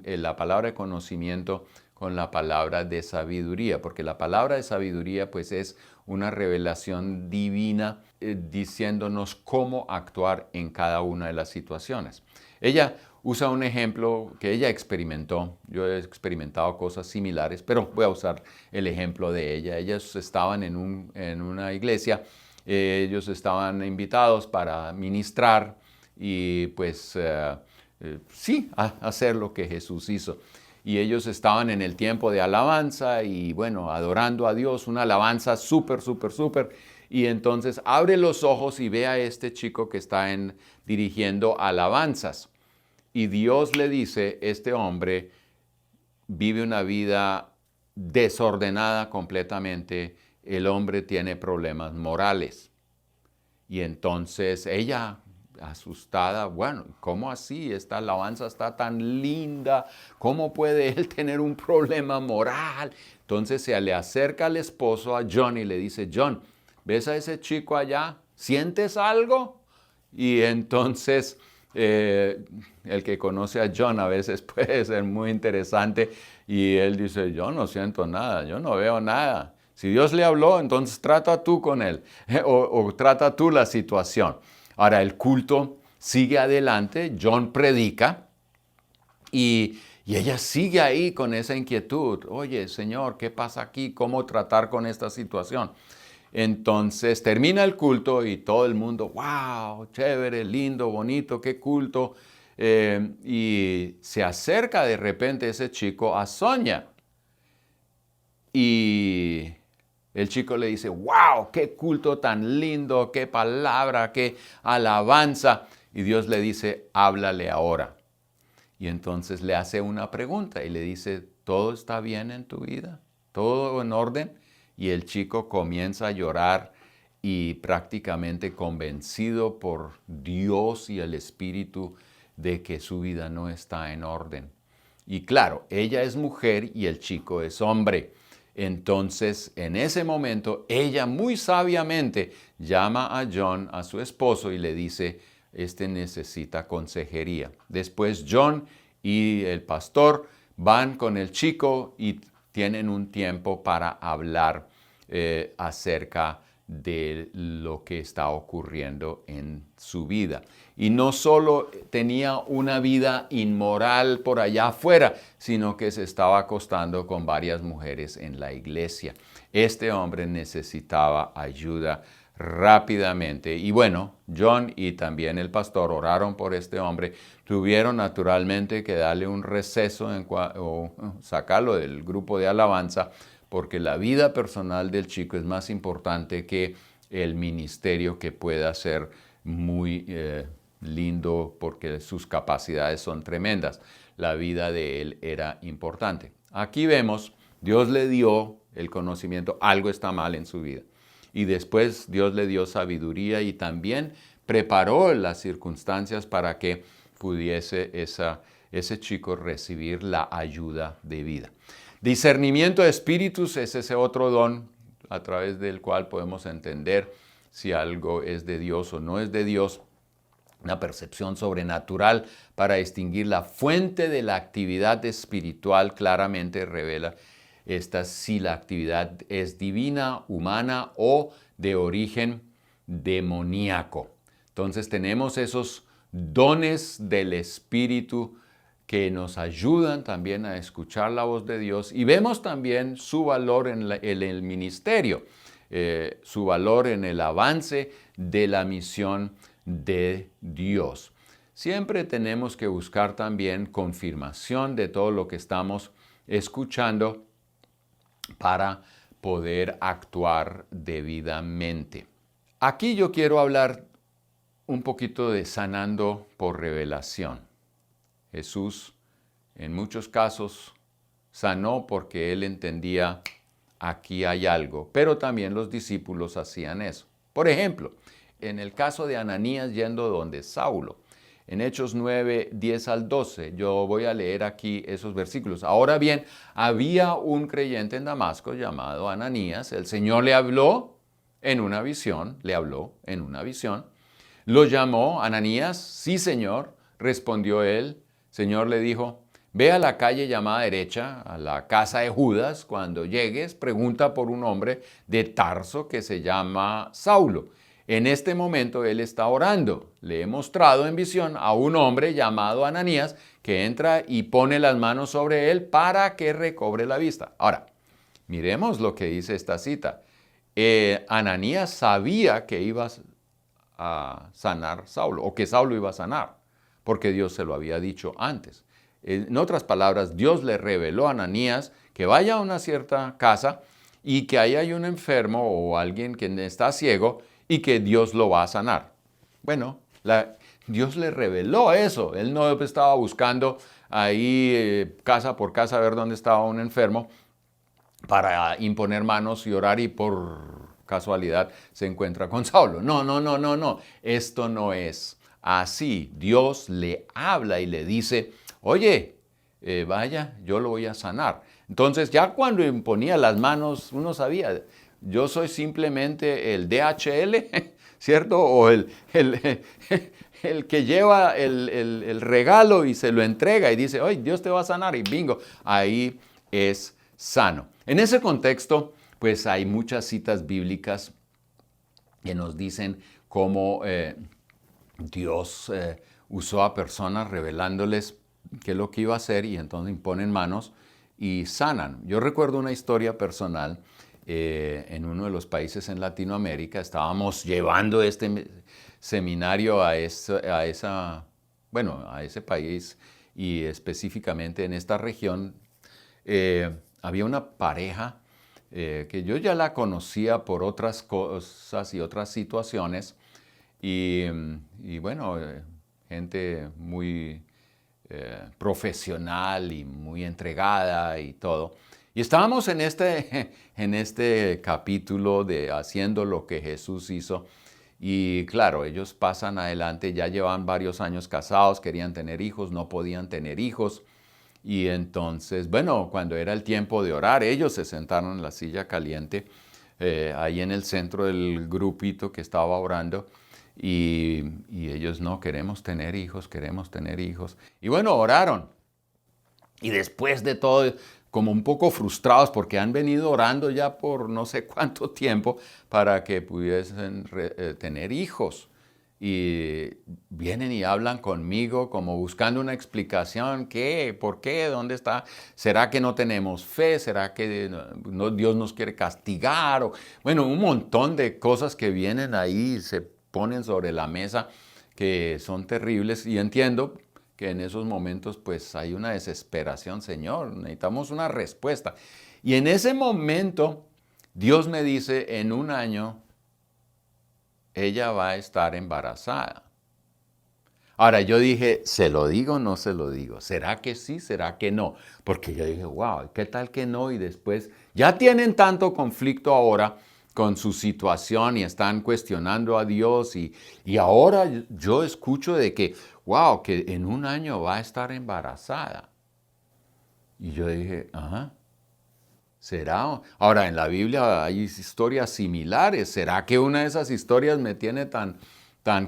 la palabra de conocimiento con la palabra de sabiduría, porque la palabra de sabiduría pues es una revelación divina diciéndonos cómo actuar en cada una de las situaciones. Ella usa un ejemplo que ella experimentó. Yo he experimentado cosas similares, pero voy a usar el ejemplo de ella. Ellos estaban en una iglesia. Ellos estaban invitados para ministrar y pues sí, hacer lo que Jesús hizo. Y ellos estaban en el tiempo de alabanza y bueno, adorando a Dios, una alabanza súper. Y entonces abre los ojos y ve a este chico que está dirigiendo alabanzas. Y Dios le dice, este hombre vive una vida desordenada completamente, el hombre tiene problemas morales. Y entonces ella, asustada, bueno, ¿cómo así? Esta alabanza está tan linda, ¿cómo puede él tener un problema moral? Entonces se le acerca al esposo, a John, y le dice, John, ¿ves a ese chico allá? ¿Sientes algo? Y entonces el que conoce a John a veces puede ser muy interesante y él dice, yo no siento nada, yo no veo nada. Si Dios le habló, entonces trata tú con él o trata tú la situación. Ahora el culto sigue adelante, John predica y ella sigue ahí con esa inquietud. Oye, Señor, ¿qué pasa aquí? ¿Cómo tratar con esta situación? Entonces termina el culto y todo el mundo, wow, chévere, lindo, bonito, qué culto. Y se acerca de repente ese chico a Sonia. Y el chico le dice, wow, qué culto tan lindo, qué palabra, qué alabanza. Y Dios le dice, háblale ahora. Y entonces le hace una pregunta y le dice, ¿todo está bien en tu vida? ¿Todo en orden? Y el chico comienza a llorar y prácticamente convencido por Dios y el Espíritu de que su vida no está en orden. Y claro, ella es mujer y el chico es hombre. Entonces, en ese momento, ella muy sabiamente llama a John, a su esposo, y le dice, este necesita consejería. Después John y el pastor van con el chico y tienen un tiempo para hablar acerca de lo que está ocurriendo en su vida. Y no solo tenía una vida inmoral por allá afuera, sino que se estaba acostando con varias mujeres en la iglesia. Este hombre necesitaba ayuda rápidamente. Y bueno, John y también el pastor oraron por este hombre. Tuvieron naturalmente que darle un receso o sacarlo del grupo de alabanza, porque la vida personal del chico es más importante que el ministerio, que pueda ser muy lindo porque sus capacidades son tremendas. La vida de él era importante. Aquí vemos, Dios le dio el conocimiento, algo está mal en su vida. Y después Dios le dio sabiduría y también preparó las circunstancias para que pudiese ese chico recibir la ayuda de vida. Discernimiento de espíritus es ese otro don a través del cual podemos entender si algo es de Dios o no es de Dios. Una percepción sobrenatural para distinguir la fuente de la actividad espiritual claramente revela si la actividad es divina, humana o de origen demoníaco. Entonces tenemos esos dones del Espíritu que nos ayudan también a escuchar la voz de Dios, y vemos también su valor en el ministerio, su valor en el avance de la misión de Dios. Siempre tenemos que buscar también confirmación de todo lo que estamos escuchando para poder actuar debidamente. Aquí yo quiero hablar un poquito de sanando por revelación. Jesús en muchos casos sanó porque él entendía aquí hay algo, pero también los discípulos hacían eso. Por ejemplo, en el caso de Ananías yendo donde Saulo, en Hechos 9, 10 al 12, yo voy a leer aquí esos versículos. Ahora bien, había un creyente en Damasco llamado Ananías. El Señor le habló en una visión, Lo llamó Ananías. Sí, Señor, respondió él. Señor le dijo, ve a la calle llamada derecha, a la casa de Judas. Cuando llegues, pregunta por un hombre de Tarso que se llama Saulo. En este momento él está orando. Le he mostrado en visión a un hombre llamado Ananías que entra y pone las manos sobre él para que recobre la vista. Ahora, miremos lo que dice esta cita. Ananías sabía que iba a sanar Saulo, o que Saulo iba a sanar, porque Dios se lo había dicho antes. En otras palabras, Dios le reveló a Ananías que vaya a una cierta casa y que ahí hay un enfermo o alguien que está ciego y que Dios lo va a sanar. Bueno, Dios le reveló eso. Él no estaba buscando ahí casa por casa a ver dónde estaba un enfermo para imponer manos y orar y por casualidad se encuentra con Saulo. No. Esto no es así. Dios le habla y le dice, oye, vaya, yo lo voy a sanar. Entonces ya cuando imponía las manos, uno sabía, yo soy simplemente el DHL, ¿cierto? O el que lleva el regalo y se lo entrega y dice, oye, Dios te va a sanar y bingo, ahí es sano. En ese contexto, pues hay muchas citas bíblicas que nos dicen cómo Dios usó a personas revelándoles qué es lo que iba a hacer y entonces imponen manos y sanan. Yo recuerdo una historia personal en uno de los países en Latinoamérica. Estábamos llevando este seminario a ese país y específicamente en esta región. Había una pareja que yo ya la conocía por otras cosas y otras situaciones y bueno, gente muy profesional y muy entregada y todo. Y estábamos en este capítulo de haciendo lo que Jesús hizo. Y claro, ellos pasan adelante, ya llevan varios años casados, querían tener hijos, no podían tener hijos. Y entonces, bueno, cuando era el tiempo de orar, ellos se sentaron en la silla caliente, ahí en el centro del grupito que estaba orando. Y ellos, no, queremos tener hijos. Y bueno, oraron. Y después de todo, como un poco frustrados porque han venido orando ya por no sé cuánto tiempo para que pudiesen tener hijos. Y vienen y hablan conmigo como buscando una explicación. ¿Qué? ¿Por qué? ¿Dónde está? ¿Será que no tenemos fe? ¿Será que Dios nos quiere castigar? Bueno, un montón de cosas que vienen ahí y se ponen sobre la mesa que son terribles. Y entiendo que en esos momentos pues hay una desesperación. Señor, necesitamos una respuesta. Y en ese momento Dios me dice, en un año ella va a estar embarazada. Ahora yo dije, ¿se lo digo o no se lo digo? ¿Será que sí? ¿Será que no? Porque yo dije, wow, ¿qué tal que no? Y después ya tienen tanto conflicto ahora con su situación y están cuestionando a Dios y ahora yo escucho de que, wow, que en un año va a estar embarazada. Y yo dije, ajá. ¿Será? Ahora, en la Biblia hay historias similares. ¿Será que una de esas historias me tiene tan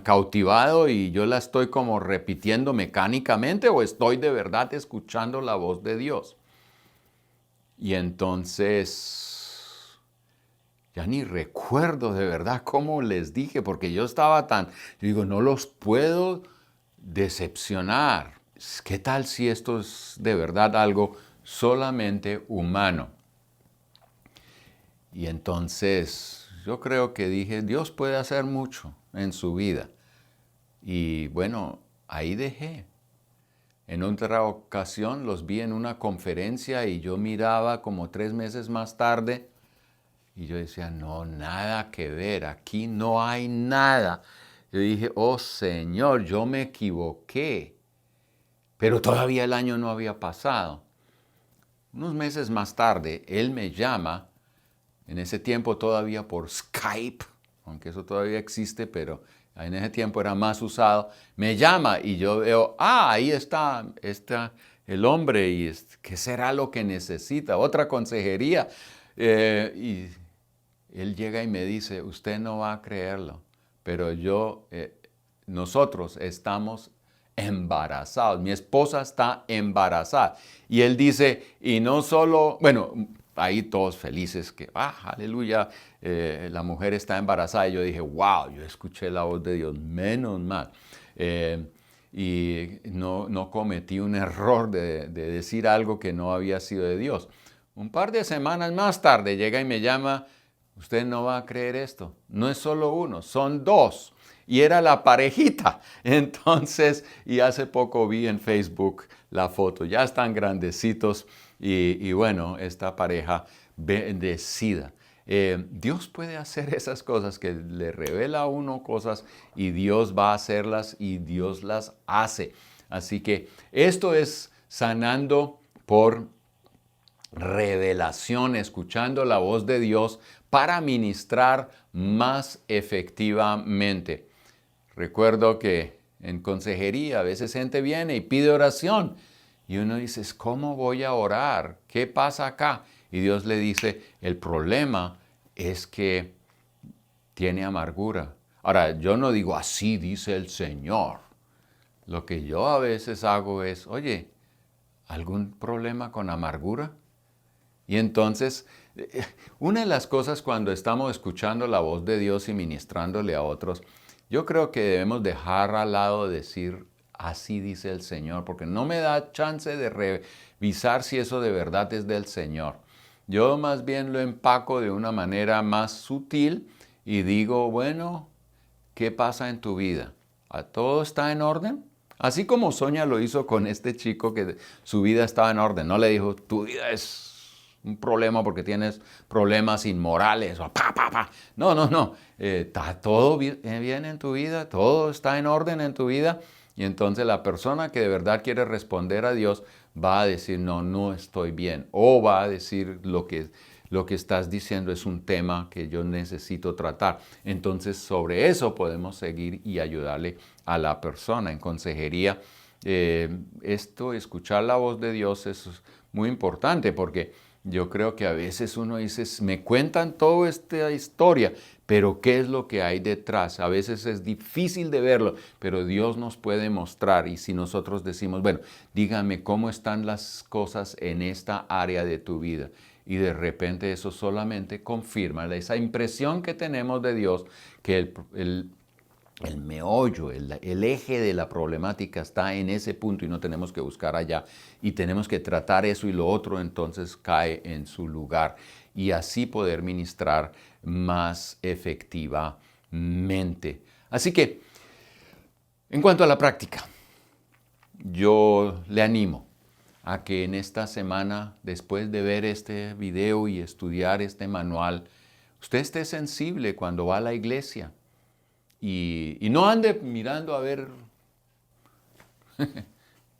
cautivado y yo la estoy como repitiendo mecánicamente o estoy de verdad escuchando la voz de Dios? Y entonces, ya ni recuerdo de verdad cómo les dije, porque yo estaba yo digo, no los puedo decepcionar. ¿qué tal si esto es de verdad algo solamente humano? Y entonces yo creo que dije, Dios puede hacer mucho en su vida. Y bueno, ahí dejé. En otra ocasión los vi en una conferencia y yo miraba como 3 meses más tarde y yo decía, no, nada que ver, aquí no hay nada. Yo dije, oh Señor, yo me equivoqué, pero todavía el año no había pasado. Unos meses más tarde, él me llama, en ese tiempo todavía por Skype, aunque eso todavía existe, pero en ese tiempo era más usado. Me llama y yo veo, ahí está el hombre, y ¿qué será lo que necesita? Otra consejería. Y él llega y me dice, usted no va a creerlo, pero nosotros estamos embarazados. Mi esposa está embarazada. Y él dice, y no solo, bueno, ahí todos felices que, aleluya, la mujer está embarazada. Y yo dije, wow, yo escuché la voz de Dios, menos mal. Y no cometí un error de decir algo que no había sido de Dios. Un par de semanas más tarde llega y me llama, usted no va a creer esto, no es solo uno, son dos. Y era la parejita. Entonces, y hace poco vi en Facebook la foto, ya están grandecitos y bueno, esta pareja bendecida. Dios puede hacer esas cosas, que le revela a uno cosas y Dios va a hacerlas y Dios las hace. Así que esto es sanando por revelación, escuchando la voz de Dios para ministrar más efectivamente. Recuerdo que en consejería a veces gente viene y pide oración y uno dice, ¿cómo voy a orar? ¿Qué pasa acá? Y Dios le dice, el problema es que tiene amargura. Ahora, yo no digo así dice el Señor. Lo que yo a veces hago es, oye, ¿algún problema con amargura? Y entonces, una de las cosas cuando estamos escuchando la voz de Dios y ministrándole a otros, yo creo que debemos dejar al lado decir, así dice el Señor, porque no me da chance de revisar si eso de verdad es del Señor. Yo más bien lo empaco de una manera más sutil y digo, bueno, ¿qué pasa en tu vida? ¿Todo está en orden? Así como Sonia lo hizo con este chico, que su vida estaba en orden. No le dijo, tu vida es un problema porque tienes problemas inmorales. O No. Está todo bien en tu vida, todo está en orden en tu vida. Y entonces la persona que de verdad quiere responder a Dios va a decir, no estoy bien. O va a decir, lo que estás diciendo es un tema que yo necesito tratar. Entonces sobre eso podemos seguir y ayudarle a la persona. En consejería, escuchar la voz de Dios es muy importante, porque yo creo que a veces uno dice, me cuentan toda esta historia, pero ¿qué es lo que hay detrás? A veces es difícil de verlo, pero Dios nos puede mostrar. Y si nosotros decimos, bueno, dígame cómo están las cosas en esta área de tu vida. Y de repente eso solamente confirma esa impresión que tenemos de Dios, que el meollo, el eje de la problemática está en ese punto y no tenemos que buscar allá. Y tenemos que tratar eso y lo otro entonces cae en su lugar. Y así poder ministrar más efectivamente. Así que, en cuanto a la práctica, yo le animo a que en esta semana, después de ver este video y estudiar este manual, usted esté sensible cuando va a la iglesia. Y no ande mirando a ver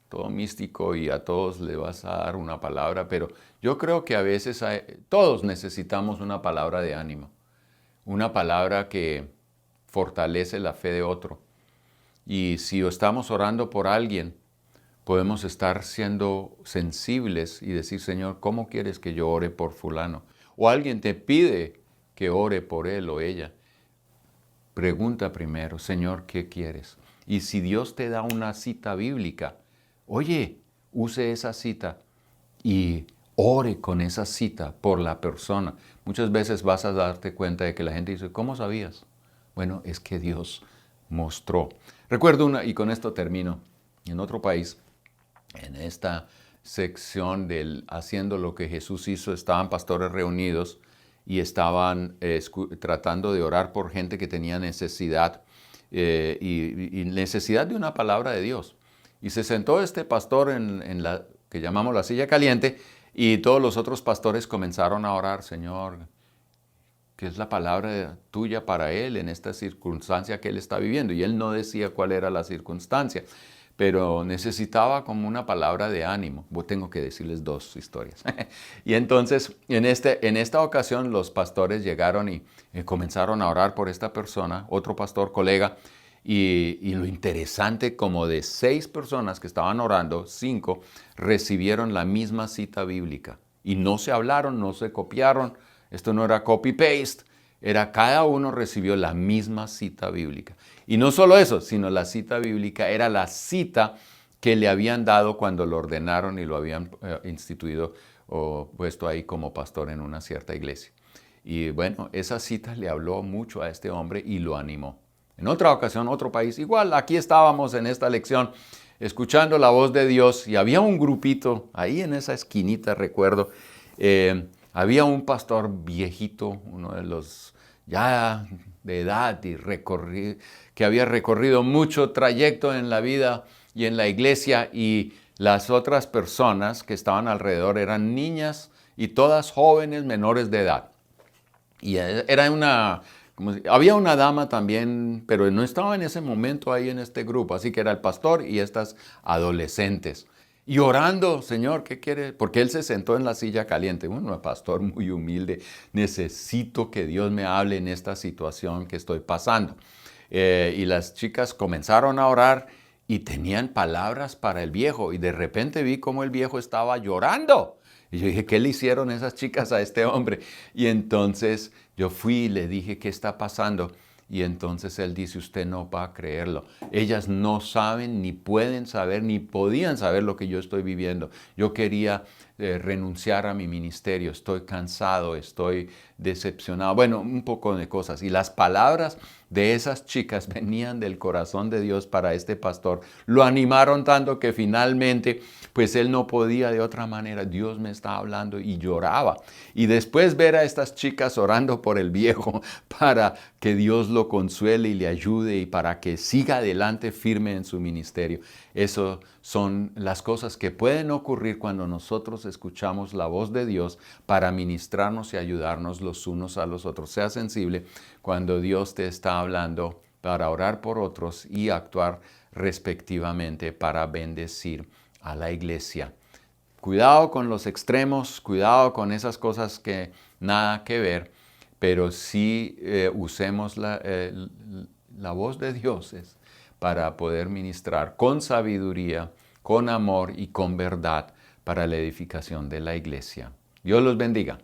todo místico y a todos le vas a dar una palabra, pero yo creo que a veces todos necesitamos una palabra de ánimo, una palabra que fortalece la fe de otro. Y si estamos orando por alguien, podemos estar siendo sensibles y decir, Señor, ¿cómo quieres que yo ore por fulano? O alguien te pide que ore por él o ella. Pregunta primero, Señor, ¿qué quieres? Y si Dios te da una cita bíblica, oye, use esa cita y ore con esa cita por la persona. Muchas veces vas a darte cuenta de que la gente dice, ¿cómo sabías? Bueno, es que Dios mostró. Recuerdo y con esto termino, en otro país En esta sección del haciendo lo que Jesús hizo, estaban pastores reunidos y estaban tratando de orar por gente que tenía necesidad y necesidad de una palabra de Dios. Y se sentó este pastor en la que llamamos la silla caliente y todos los otros pastores comenzaron a orar: Señor, ¿qué es la palabra tuya para él en esta circunstancia que él está viviendo? Y él no decía cuál era la circunstancia, pero necesitaba como una palabra de ánimo. Tengo que decirles dos historias. Y entonces, en esta ocasión, los pastores llegaron y comenzaron a orar por esta persona, otro pastor, colega, y lo interesante, como de 6 personas que estaban orando, 5 recibieron la misma cita bíblica. Y no se hablaron, no se copiaron. Esto no era copy-paste, era cada uno recibió la misma cita bíblica. Y no solo eso, sino la cita bíblica era la cita que le habían dado cuando lo ordenaron y lo habían instituido o puesto ahí como pastor en una cierta iglesia. Y bueno, esa cita le habló mucho a este hombre y lo animó. En otra ocasión, otro país, igual, aquí estábamos en esta lección escuchando la voz de Dios y había un grupito ahí en esa esquinita, recuerdo. Había un pastor viejito, uno de los ya de edad y que había recorrido mucho trayecto en la vida y en la iglesia, y las otras personas que estaban alrededor eran niñas y todas jóvenes menores de edad. Y había una dama también, pero no estaba en ese momento ahí en este grupo, así que era el pastor y estas adolescentes. Y orando: Señor, ¿qué quiere? Porque él se sentó en la silla caliente. Bueno, pastor muy humilde, necesito que Dios me hable en esta situación que estoy pasando. Y las chicas comenzaron a orar y tenían palabras para el viejo. Y de repente vi cómo el viejo estaba llorando. Y yo dije: ¿qué le hicieron esas chicas a este hombre? Y entonces yo fui y le dije: ¿qué está pasando? Y entonces él dice: usted no va a creerlo. Ellas no saben, ni pueden saber, ni podían saber lo que yo estoy viviendo. Yo quería renunciar a mi ministerio. Estoy cansado, estoy decepcionado. Bueno, un poco de cosas. Y las palabras de esas chicas venían del corazón de Dios para este pastor. Lo animaron tanto que finalmente, pues él no podía de otra manera. Dios me estaba hablando, y lloraba. Y después ver a estas chicas orando por el viejo para que Dios lo consuele y le ayude y para que siga adelante firme en su ministerio. Eso son las cosas que pueden ocurrir cuando nosotros escuchamos la voz de Dios para ministrarnos y ayudarnos los unos a los otros. Sea sensible cuando Dios te está hablando para orar por otros y actuar respectivamente para bendecir a la iglesia. Cuidado con los extremos, cuidado con esas cosas que nada que ver, pero sí usemos la voz de Dios para poder ministrar con sabiduría, con amor y con verdad para la edificación de la iglesia. Dios los bendiga.